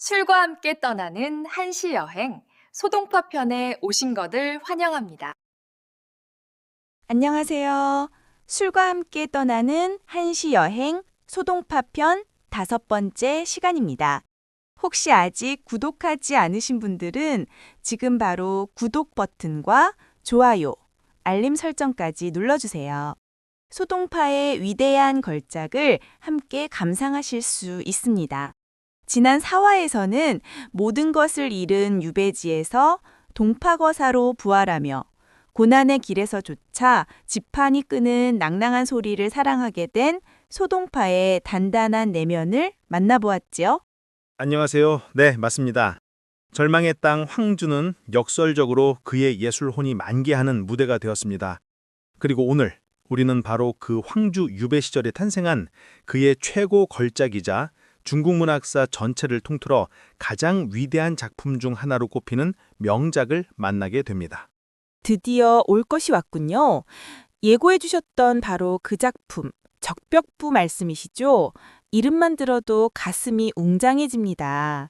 술과 함께 떠나는 한시 여행, 소동파 편에 오신 것을 환영합니다. 안녕하세요. 술과 함께 떠나는 한시 여행 소동파편 5번째 시간입니다. 혹시 아직 구독하지 않으신 분들은 지금 바로 구독 버튼과 좋아요, 알림 설정까지 눌러주세요. 소동파의 위대한 걸작을 함께 감상하실 수 있습니다. 지난 4화에서는 모든 것을 잃은 유배지에서 동파거사로 부활하며 고난의 길에서조차 지판이 끄는 낭낭한 소리를 사랑하게 된 소동파의 단단한 내면을 만나보았지요. 안녕하세요. 네, 맞습니다. 절망의 땅 황주는 역설적으로 그의 예술혼이 만개하는 무대가 되었습니다. 그리고 오늘 우리는 바로 그 황주 유배 시절에 탄생한 그의 최고 걸작이자 중국 문학사 전체를 통틀어 가장 위대한 작품 중 하나로 꼽히는 명작을 만나게 됩니다. 드디어 올 것이 왔군요. 예고해 주셨던 바로 그 작품, 적벽부 말씀이시죠? 이름만 들어도 가슴이 웅장해집니다.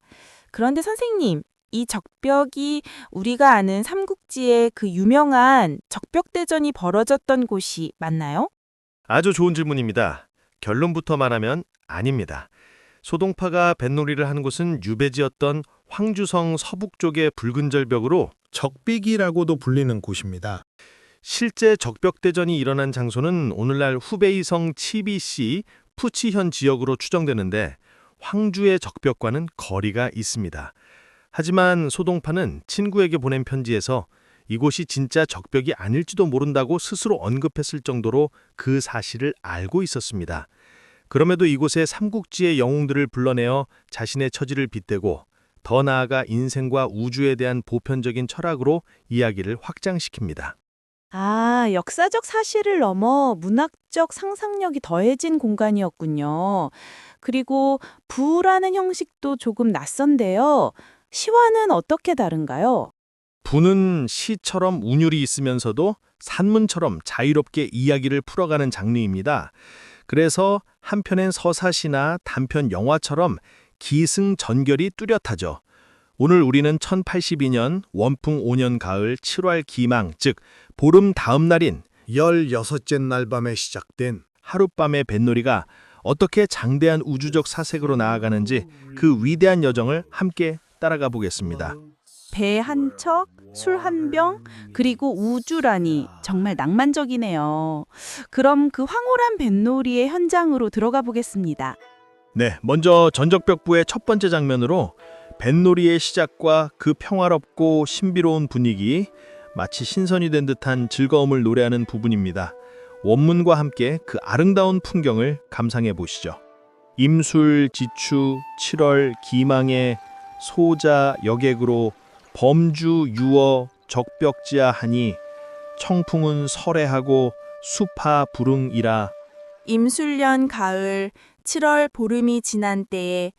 그런데 선생님, 이 적벽이 우리가 아는 삼국지의 그 유명한 적벽대전이 벌어졌던 곳이 맞나요? 아주 좋은 질문입니다. 결론부터 말하면 아닙니다. 소동파가 뱃놀이를 한 곳은 유배지였던 황주성 서북쪽의 붉은 절벽으로 적비기라고도 불리는 곳입니다. 실제 적벽대전이 일어난 장소는 오늘날 후베이성 치비시 푸치현 지역으로 추정되는데 황주의 적벽과는 거리가 있습니다. 하지만 소동파는 친구에게 보낸 편지에서 이곳이 진짜 적벽이 아닐지도 모른다고 스스로 언급했을 정도로 그 사실을 알고 있었습니다. 그럼에도 이곳에 삼국지의 영웅들을 불러내어 자신의 처지를 빗대고 더 나아가 인생과 우주에 대한 보편적인 철학으로 이야기를 확장시킵니다. 아, 역사적 사실을 넘어 문학적 상상력이 더해진 공간이었군요. 그리고 부라는 형식도 조금 낯선데요. 시와는 어떻게 다른가요? 부는 시처럼 운율이 있으면서도 산문처럼 자유롭게 이야기를 풀어가는 장르입니다. 그래서 한편엔 서사시나 단편 영화처럼 기승전결이 뚜렷하죠. 오늘 우리는 1082년 원풍 5년 가을 7월 기망, 즉 보름 다음 날인 16째 날 밤에 시작된 하룻밤의 뱃놀이가 어떻게 장대한 우주적 사색으로 나아가는지 그 위대한 여정을 함께 따라가 보겠습니다. 배 한 척, 술 한 병, 그리고 우주라니 정말 낭만적이네요. 그럼 그 황홀한 뱃놀이의 현장으로 들어가 보겠습니다. 네, 먼저 전적벽부의 첫 번째 장면으로 뱃놀이의 시작과 그 평화롭고 신비로운 분위기, 마치 신선이 된 듯한 즐거움을 노래하는 부분입니다. 원문과 함께 그 아름다운 풍경을 감상해 보시죠. 임술, 지추, 7월, 기망에 소자, 여객으로 범주, 유어, 적벽지하 하니 청풍은 설해하고 수파 불응이라. 임술년 가을 7월 보름이 지난 때에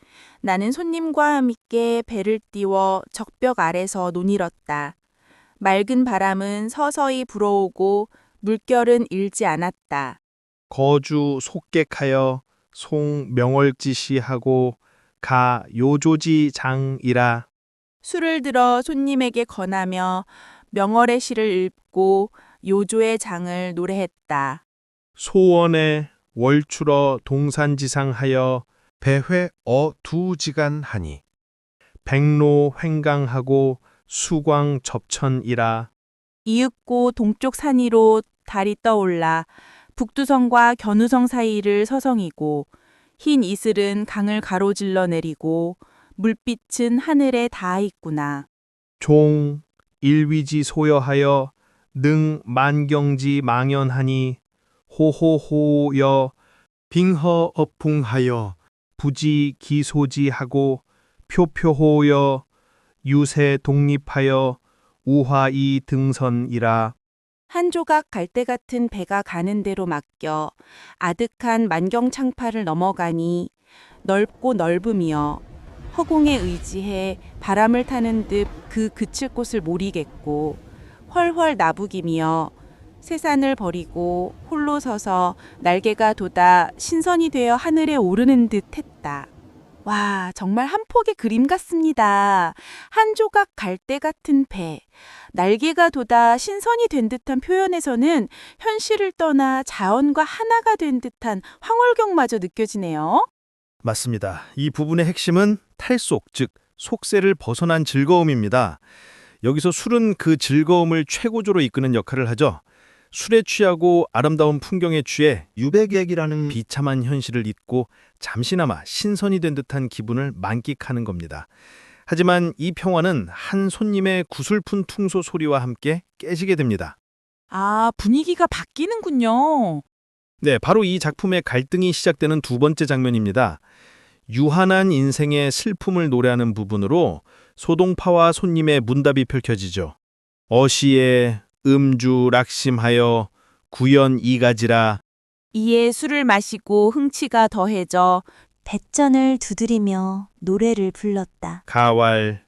나는 손님과 함께 배를 띄워 적벽 아래서 논일었다. 맑은 바람은 서서히 불어오고 물결은 일지 않았다. 거주 속객하여 송 명월지시하고 가 요조지 장이라. 술을 들어 손님에게 권하며 명월의 시를 읽고 요조의 장을 노래했다. 소원에 월출어 동산지상하여 배회 두지간하니 백로 횡강하고 수광 접천이라. 이윽고 동쪽 산 위로 달이 떠올라 북두성과 견우성 사이를 서성이고 흰 이슬은 강을 가로질러 내리고 물빛은 하늘에 닿아 있구나. 종 일위지 소여하여 능 만경지 망연하니 호호호여 빙허 어풍하여 부지 기소지하고 표표호여 유세 독립하여 우화이 등선이라. 한 조각 갈대 같은 배가 가는 대로 맡겨 아득한 만경창파를 넘어가니 넓고 넓음이여 허공에 의지해 바람을 타는 듯 그 그칠 곳을 모리겠고 헐헐 나부김이여 세산을 버리고 홀로 서서 날개가 돋아 신선이 되어 하늘에 오르는 듯 했다. 와, 정말 한 폭의 그림 같습니다. 한 조각 갈대 같은 배, 날개가 돋아 신선이 된 듯한 표현에서는 현실을 떠나 자연과 하나가 된 듯한 황홀경마저 느껴지네요. 맞습니다. 이 부분의 핵심은 탈속, 즉 속세를 벗어난 즐거움입니다. 여기서 술은 그 즐거움을 최고조로 이끄는 역할을 하죠. 술에 취하고 아름다운 풍경에 취해 유백액이라는 비참한 현실을 잊고 잠시나마 신선이 된 듯한 기분을 만끽하는 겁니다. 하지만 이 평화는 한 손님의 구슬픈 퉁소 소리와 함께 깨지게 됩니다. 아, 분위기가 바뀌는군요. 네, 바로 이 작품의 갈등이 시작되는 두 번째 장면입니다. 유한한 인생의 슬픔을 노래하는 부분으로 소동파와 손님의 문답이 펼쳐지죠. 어시에 음주 락심하여 구연 이가지라. 이에 술을 마시고 흥치가 더해져 뱃전을 두드리며 노래를 불렀다. 가왈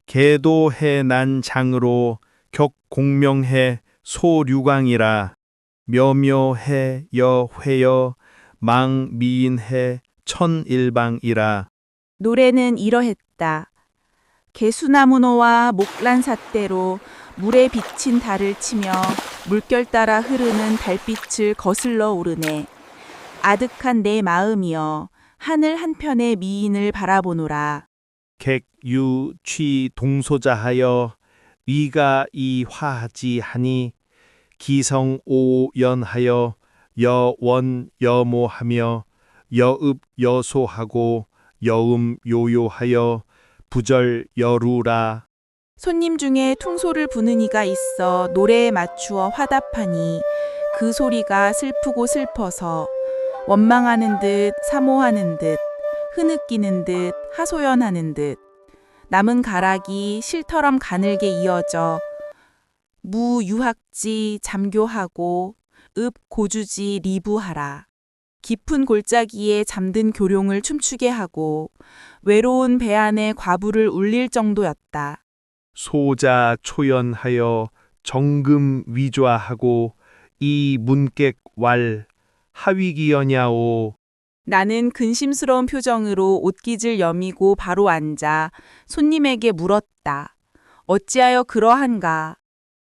개도해 난 장으로 격공명해 소류광이라. 묘묘해 여회여 망미인해 천일방이라. 노래는 이러했다. 개수나무노와 목란삿대로 물에 비친 달을 치며 물결 따라 흐르는 달빛을 거슬러 오르네. 아득한 내 마음이여 하늘 한편의 미인을 바라보노라. 객유취 동소자하여 위가 이화지하니 기성오연하여 여원 여모하며 여읍 여소하고 여음 요요하여 부절 여루라. 손님 중에 퉁소를 부는 이가 있어 노래에 맞추어 화답하니 그 소리가 슬프고 슬퍼서 원망하는 듯 사모하는 듯 흐느끼는 듯 하소연하는 듯 남은 가락이 실처럼 가늘게 이어져 무유학지 잠교하고 읍 고주지 리부하라. 깊은 골짜기에 잠든 교룡을 춤추게 하고 외로운 배 안에 과부를 울릴 정도였다. 소자 초연하여 정금 위좌하고 이 문객 왈 하위기여냐오. 나는 근심스러운 표정으로 옷깃을 여미고 바로 앉아 손님에게 물었다. 어찌하여 그러한가?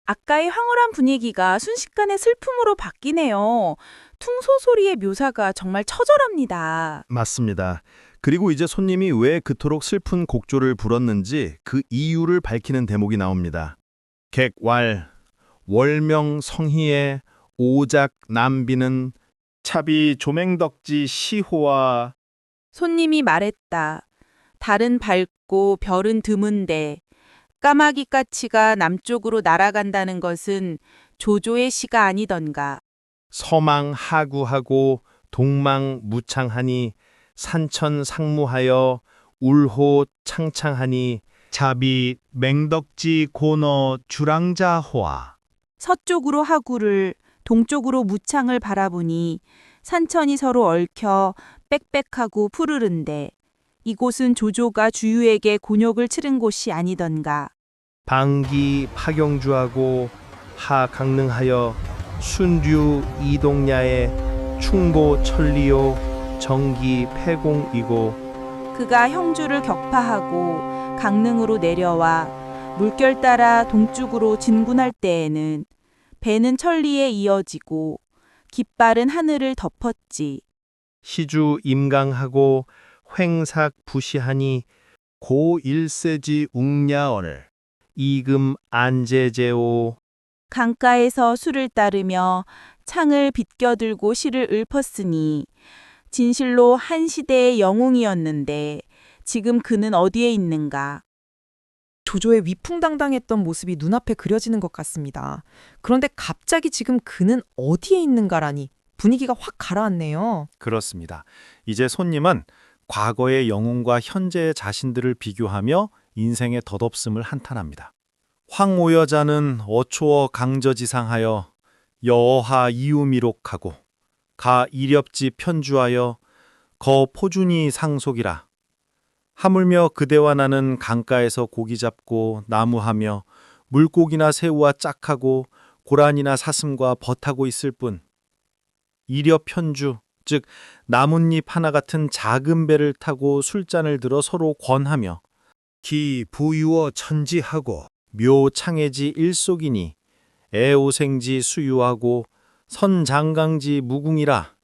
아까의 황홀한 분위기가 순식간에 슬픔으로 바뀌네요. 퉁소 소리의 묘사가 정말 처절합니다. 맞습니다. 그리고 이제 손님이 왜 그토록 슬픈 곡조를 불었는지 그 이유를 밝히는 대목이 나옵니다. 객왈 월명 성희의 오작 남비는 차비 조맹덕지 시호와. 손님이 말했다. 달은 밝고 별은 드문데 까마귀 까치가 남쪽으로 날아간다는 것은 조조의 시가 아니던가. 서망하구하고 동망무창하니 산천상무하여 울호 창창하니 자비 맹덕지 고너 주랑자호아. 서쪽으로 하구를 동쪽으로 무창을 바라보니 산천이 서로 얽혀 빽빽하고 푸르른데 이곳은 조조가 주유에게 곤욕을 치른 곳이 아니던가. 방기 파경주하고 하강릉하여 순류 이동야에 충보 천리요 정기 폐공이고. 그가 형주를 격파하고 강릉으로 내려와 물결 따라 동쪽으로 진군할 때에는 배는 천리에 이어지고 깃발은 하늘을 덮었지. 시주 임강하고 횡삭 부시하니 고일세지 웅야언을 이금 안제제오. 강가에서 술을 따르며 창을 비껴들고 시를 읊었으니 진실로 한 시대의 영웅이었는데 지금 그는 어디에 있는가? 조조의 위풍당당했던 모습이 눈앞에 그려지는 것 같습니다. 그런데 갑자기 지금 그는 어디에 있는가라니 분위기가 확 가라앉네요. 그렇습니다. 이제 손님은 과거의 영웅과 현재의 자신들을 비교하며 인생의 덧없음을 한탄합니다. 황오여자는 어초어 강저지상하여 여하 이유미록하고 가 이렵지 편주하여 거 포준이 상속이라. 하물며 그대와 나는 강가에서 고기 잡고 나무하며 물고기나 새우와 짝하고 고란이나 사슴과 벗하고 있을 뿐. 이렵 편주, 즉 나뭇잎 하나 같은 작은 배를 타고 술잔을 들어 서로 권하며 기 부유어 천지하고 묘창해지 일속이니 애오생지 수유하고 선장강지 무궁이라.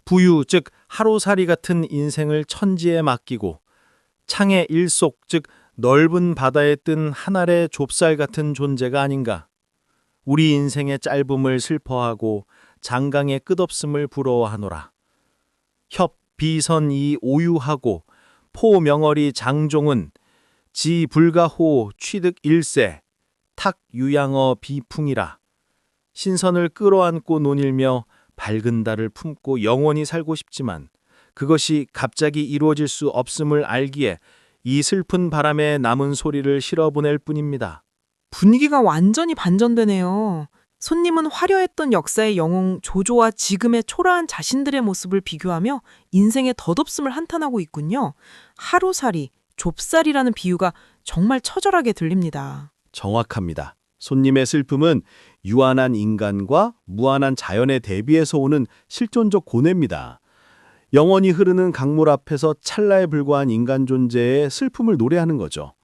부유 즉 하루살이 같은 인생을 천지에 맡기고 창의 일속 즉 넓은 바다에 뜬 한 알의 좁쌀 같은 존재가 아닌가. 우리 인생의 짧음을 슬퍼하고 장강의 끝없음을 부러워하노라. 협 비선이 오유하고 포 명월이 장종은 지 불가호 취득 일세 탁 유양어 비풍이라. 신선을 끌어안고 논일며 밝은 달을 품고 영원히 살고 싶지만 그것이 갑자기 이루어질 수 없음을 알기에 이 슬픈 바람에 남은 소리를 실어보낼 뿐입니다. 분위기가 완전히 반전되네요. 손님은 화려했던 역사의 영웅 조조와 지금의 초라한 자신들의 모습을 비교하며 인생의 덧없음을 한탄하고 있군요. 하루살이, 좁쌀이라는 비유가 정말 처절하게 들립니다. 정확합니다. 손님의 슬픔은 유한한 인간과 무한한 자연의 대비에서 오는 실존적 고뇌입니다. 영원히 흐르는 강물 앞에서 찰나에 불과한 인간 존재의 슬픔을 노래하는 거죠.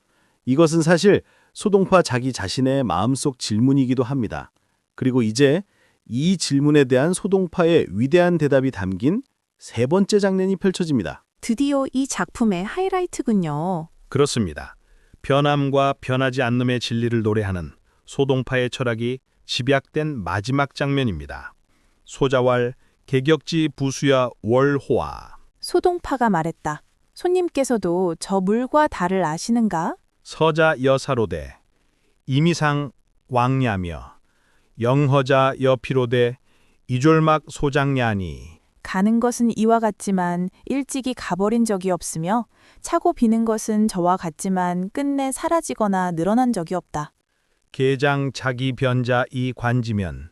이것은 사실 소동파 자기 자신의 마음속 질문이기도 합니다. 그리고 이제 이 질문에 대한 소동파의 위대한 대답이 담긴 세 번째 장면이 펼쳐집니다. 드디어 이 작품의 하이라이트군요. 그렇습니다. 변함과 변하지 않음의 진리를 노래하는 소동파의 철학이 집약된 마지막 장면입니다. 소자왈 개격지 부수야 월호아. 소동파가 말했다. 손님께서도 저 물과 달을 아시는가? 서자 여사로되 이미상 왕야며 영허자 여피로되 이졸막 소장야니. 가는 것은 이와 같지만 일찍이 가버린 적이 없으며 차고 비는 것은 저와 같지만 끝내 사라지거나 늘어난 적이 없다. 계장 자기 변자 이 관지면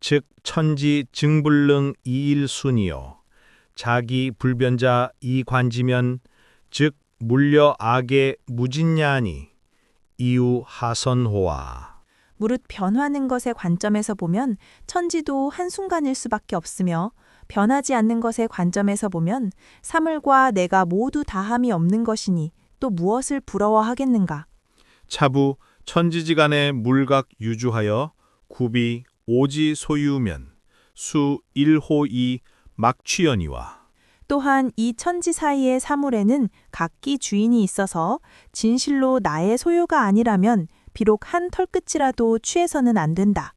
즉 천지 증불능 이일순이요 자기 불변자 이 관지면 즉 물려 악의 무진야니 이유 하선호아. 무릇 변화하는 것의 관점에서 보면 천지도 한순간일 수밖에 없으며 변하지 않는 것의 관점에서 보면 사물과 내가 모두 다함이 없는 것이니 또 무엇을 부러워하겠는가. 차부 천지지간의 물각 유주하여 구비 오지 소유면 수 일호이 막취연이와. 또한 이 천지 사이의 사물에는 각기 주인이 있어서 진실로 나의 소유가 아니라면 비록 한 털끝이라도 취해서는 안 된다.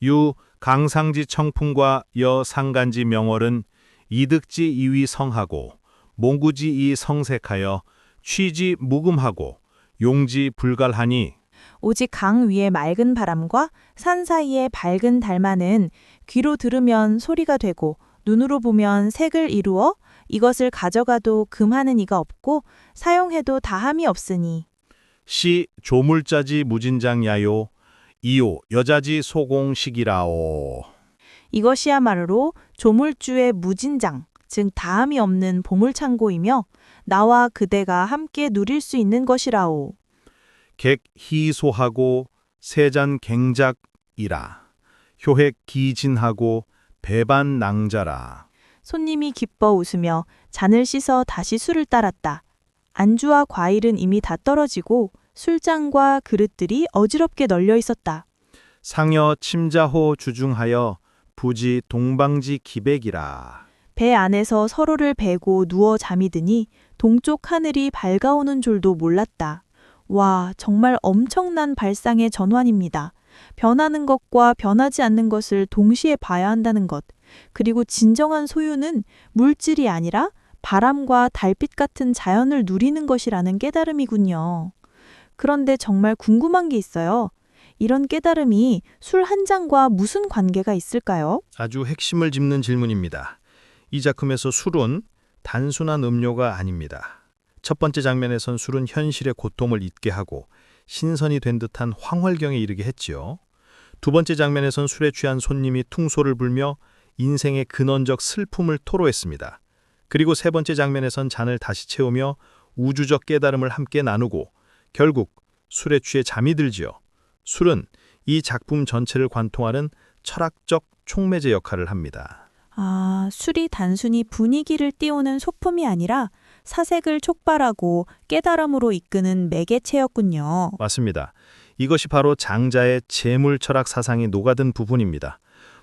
유 강상지 청풍과 여 상간지 명월은 이득지 이위 성하고 몽구지 이 성색하여 취지 무금하고 용지 불갈하니. 오직 강 위의 맑은 바람과 산 사이의 밝은 달만은 귀로 들으면 소리가 되고 눈으로 보면 색을 이루어 이것을 가져가도 금하는 이가 없고 사용해도 다함이 없으니. 시 조물자지 무진장 야요 이요 여자지 소공식이라오. 이것이야말로 조물주의 무진장, 즉 다함이 없는 보물창고이며 나와 그대가 함께 누릴 수 있는 것이라오. 객 희소하고 세잔 갱작이라. 효획 기진하고 배반 낭자라. 손님이 기뻐 웃으며 잔을 씻어 다시 술을 따랐다. 안주와 과일은 이미 다 떨어지고 술잔과 그릇들이 어지럽게 널려 있었다. 상여 침자호 주중하여 부지 동방지 기백이라. 배 안에서 서로를 베고 누워 잠이 드니 동쪽 하늘이 밝아오는 줄도 몰랐다. 와, 정말 엄청난 발상의 전환입니다. 변하는 것과 변하지 않는 것을 동시에 봐야 한다는 것. 그리고 진정한 소유는 물질이 아니라 바람과 달빛 같은 자연을 누리는 것이라는 깨달음이군요. 그런데 정말 궁금한 게 있어요. 이런 깨달음이 술 한 잔과 무슨 관계가 있을까요? 아주 핵심을 짚는 질문입니다. 이 작품에서 술은 단순한 음료가 아닙니다. 첫 번째 장면에선 술은 현실의 고통을 잊게 하고 신선이 된 듯한 황홀경에 이르게 했지요. 두 번째 장면에선 술에 취한 손님이 퉁소를 불며 인생의 근원적 슬픔을 토로했습니다. 그리고 세 번째 장면에선 잔을 다시 채우며 우주적 깨달음을 함께 나누고 결국 술에 취해 잠이 들지요. 술은 이 작품 전체를 관통하는 철학적 촉매제 역할을 합니다. 아, 술이 단순히 분위기를 띄우는 소품이 아니라 사색을 촉발하고 깨달음으로 이끄는 매개체였군요. 맞습니다. 이것이 바로 장자의 재물 철학 사상이 녹아든 부분입니다.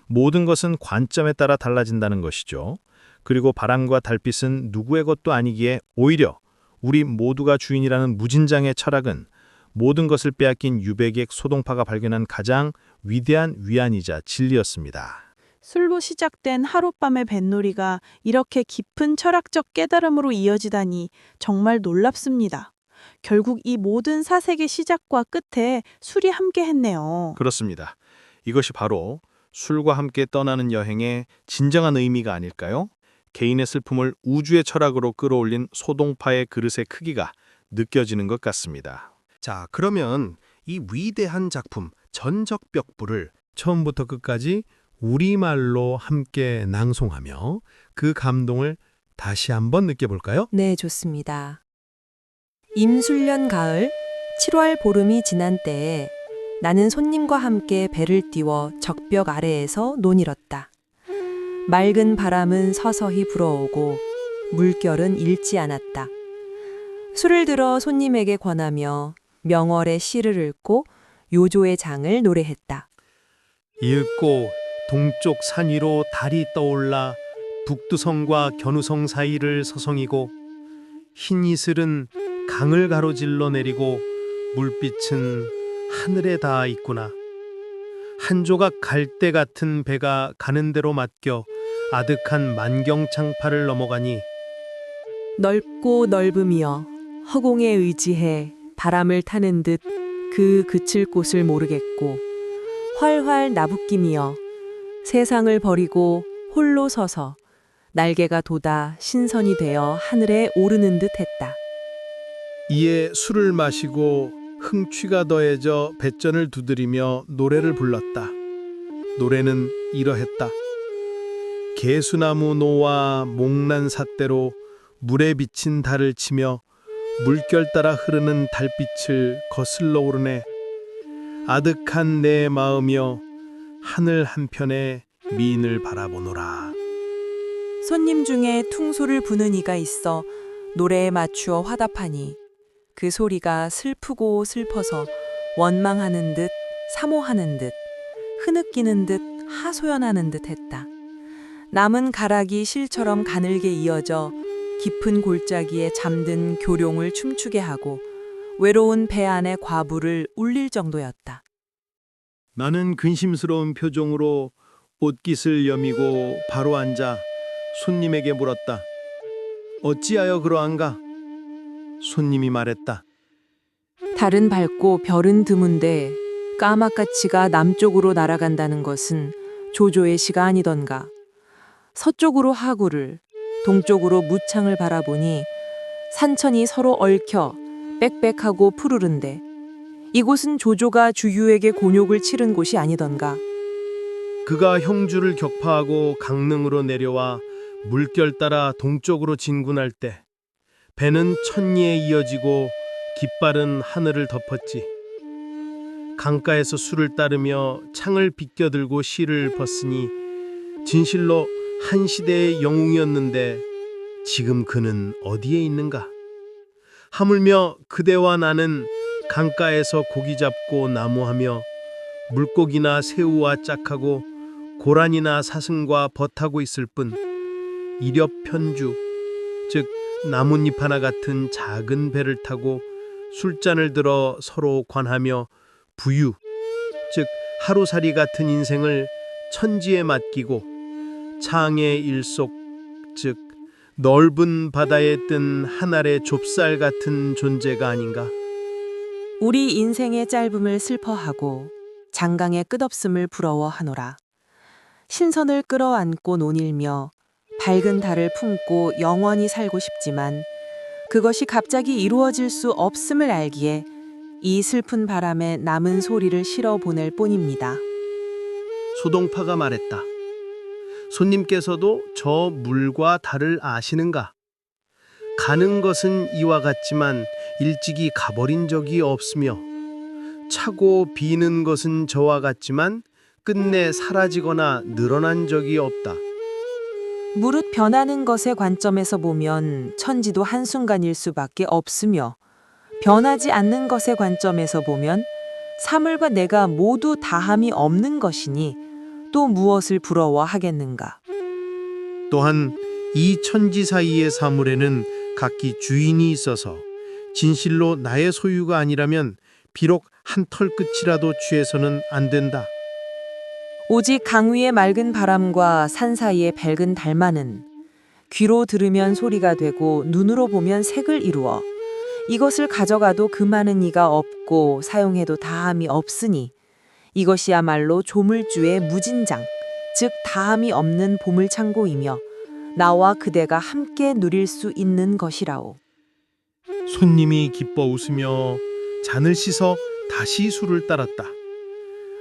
모든 것은 관점에 따라 달라진다는 것이죠. 그리고 바람과 달빛은 누구의 것도 아니기에 오히려 우리 모두가 주인이라는 무진장의 철학은 모든 것을 빼앗긴 유배객 소동파가 발견한 가장 위대한 위안이자 진리였습니다. 술로 시작된 하룻밤의 뱃놀이가 이렇게 깊은 철학적 깨달음으로 이어지다니 정말 놀랍습니다. 결국 이 모든 사색의 시작과 끝에 술이 함께했네요. 그렇습니다. 이것이 바로 술과 함께 떠나는 여행의 진정한 의미가 아닐까요? 개인의 슬픔을 우주의 철학으로 끌어올린 소동파의 그릇의 크기가 느껴지는 것 같습니다. 자, 그러면 이 위대한 작품 전적벽부를 처음부터 끝까지 우리말로 함께 낭송하며 그 감동을 다시 한번 느껴볼까요? 네, 좋습니다. 임술년 가을 7월 보름이 지난 때에 나는 손님과 함께 배를 띄워 적벽 아래에서 논일었다. 맑은 바람은 서서히 불어오고 물결은 잃지 않았다. 술을 들어 손님에게 권하며 명월의 시를 읽고 요조의 장을 노래했다. 읽고 동쪽 산 위로 달이 떠올라 북두성과 견우성 사이를 서성이고 흰 이슬은 강을 가로질러 내리고 물빛은 하늘에 닿아 있구나. 한 조각 갈대 같은 배가 가는 대로 맡겨 아득한 만경창파를 넘어가니 넓고 넓으며 허공에 의지해 바람을 타는 듯 그 그칠 곳을 모르겠고 활활 나부끼며 세상을 버리고 홀로 서서 날개가 돋아 신선이 되어 하늘에 오르는 듯 했다. 이에 술을 마시고 흥취가 더해져 뱃전을 두드리며 노래를 불렀다. 노래는 이러했다. 개수나무 노와 목난 삿대로 물에 비친 달을 치며 물결 따라 흐르는 달빛을 거슬러 오르네. 아득한 내 마음이여 하늘 한편에 미인을 바라보노라. 손님 중에 퉁소를 부는 이가 있어 노래에 맞추어 화답하니 그 소리가 슬프고 슬퍼서 원망하는 듯 사모하는 듯 흐느끼는 듯 하소연하는 듯 했다. 남은 가락이 실처럼 가늘게 이어져 깊은 골짜기에 잠든 교룡을 춤추게 하고 외로운 배 안의 과부를 울릴 정도였다. 나는 근심스러운 표정으로 옷깃을 여미고 바로 앉아 손님에게 물었다. 어찌하여 그러한가? 손님이 말했다. 달은 밝고 별은 드문데 까마까치가 남쪽으로 날아간다는 것은 조조의 시가 아니던가. 서쪽으로 하구를, 동쪽으로 무창을 바라보니 산천이 서로 얽혀 빽빽하고 푸르른데 이곳은 조조가 주유에게 곤욕을 치른 곳이 아니던가. 그가 형주를 격파하고 강릉으로 내려와 물결 따라 동쪽으로 진군할 때 배는 천리에 이어지고 깃발은 하늘을 덮었지. 강가에서 술을 따르며 창을 비껴들고 시를 벗으니 진실로 한 시대의 영웅이었는데 지금 그는 어디에 있는가? 하물며 그대와 나는 강가에서 고기 잡고 나무하며 물고기나 새우와 짝하고 고란이나 사슴과 벗하고 있을 뿐 이렵 편주, 즉 나뭇잎 하나 같은 작은 배를 타고 술잔을 들어 서로 관하며 부유, 즉 하루살이 같은 인생을 천지에 맡기고 창의 일속, 즉 넓은 바다에 뜬 한 알의 좁쌀 같은 존재가 아닌가? 우리 인생의 짧음을 슬퍼하고 장강의 끝없음을 부러워하노라. 신선을 끌어안고 논일며 밝은 달을 품고 영원히 살고 싶지만 그것이 갑자기 이루어질 수 없음을 알기에 이 슬픈 바람에 남은 소리를 실어 보낼 뿐입니다. 소동파가 말했다. 손님께서도 저 물과 달을 아시는가? 가는 것은 이와 같지만 일찍이 가버린 적이 없으며 차고 비는 것은 저와 같지만 끝내 사라지거나 늘어난 적이 없다. 무릇 변하는 것의 관점에서 보면 천지도 한순간일 수밖에 없으며 변하지 않는 것의 관점에서 보면 사물과 내가 모두 다함이 없는 것이니 또 무엇을 부러워하겠는가. 또한 이 천지 사이의 사물에는 각기 주인이 있어서 진실로 나의 소유가 아니라면 비록 한 털끝이라도 취해서는 안 된다. 오직 강 위의 맑은 바람과 산 사이의 밝은 달만은 귀로 들으면 소리가 되고 눈으로 보면 색을 이루어 이것을 가져가도 그 많은 이가 없고 사용해도 다함이 없으니 이것이야말로 조물주의 무진장, 즉 다함이 없는 보물창고이며 나와 그대가 함께 누릴 수 있는 것이라오. 손님이 기뻐 웃으며 잔을 씻어 다시 술을 따랐다.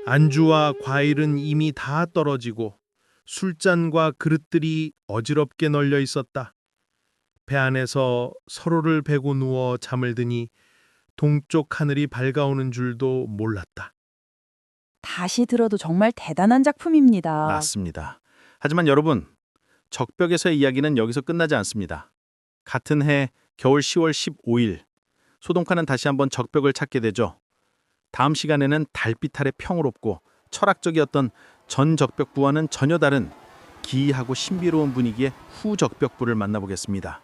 안주와 과일은 이미 다 떨어지고 술잔과 그릇들이 어지럽게 널려 있었다. 배 안에서 서로를 베고 누워 잠을 드니 동쪽 하늘이 밝아오는 줄도 몰랐다. 다시 들어도 정말 대단한 작품입니다. 맞습니다. 하지만 여러분, 적벽에서의 이야기는 여기서 끝나지 않습니다. 같은 해 겨울 10월 15일, 소동파는 다시 한번 적벽을 찾게 되죠. 다음 시간에는 달빛 아래 평화롭고 철학적이었던 전 적벽부와는 전혀 다른 기이하고 신비로운 분위기의 후적벽부를 만나보겠습니다.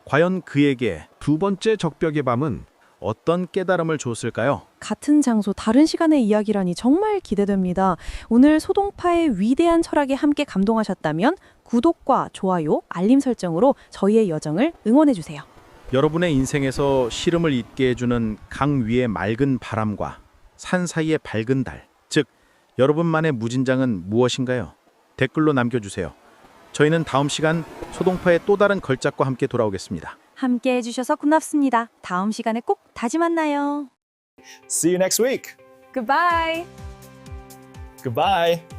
과연 그에게 두 번째 적벽의 밤은 어떤 깨달음을 줬을까요? 같은 장소, 다른 시간의 이야기라니 정말 기대됩니다. 오늘 소동파의 위대한 철학에 함께 감동하셨다면 구독과 좋아요, 알림 설정으로 저희의 여정을 응원해주세요. 여러분의 인생에서 시름을 잊게 해주는 강 위의 맑은 바람과 산 사이의 밝은 달, 즉 여러분만의 무진장은 무엇인가요? 댓글로 남겨주세요. 저희는 다음 시간 소동파의 또 다른 걸작과 함께 돌아오겠습니다. 함께 해주셔서 고맙습니다. 다음 시간에 꼭 다시 만나요. See you next week. Goodbye. Goodbye.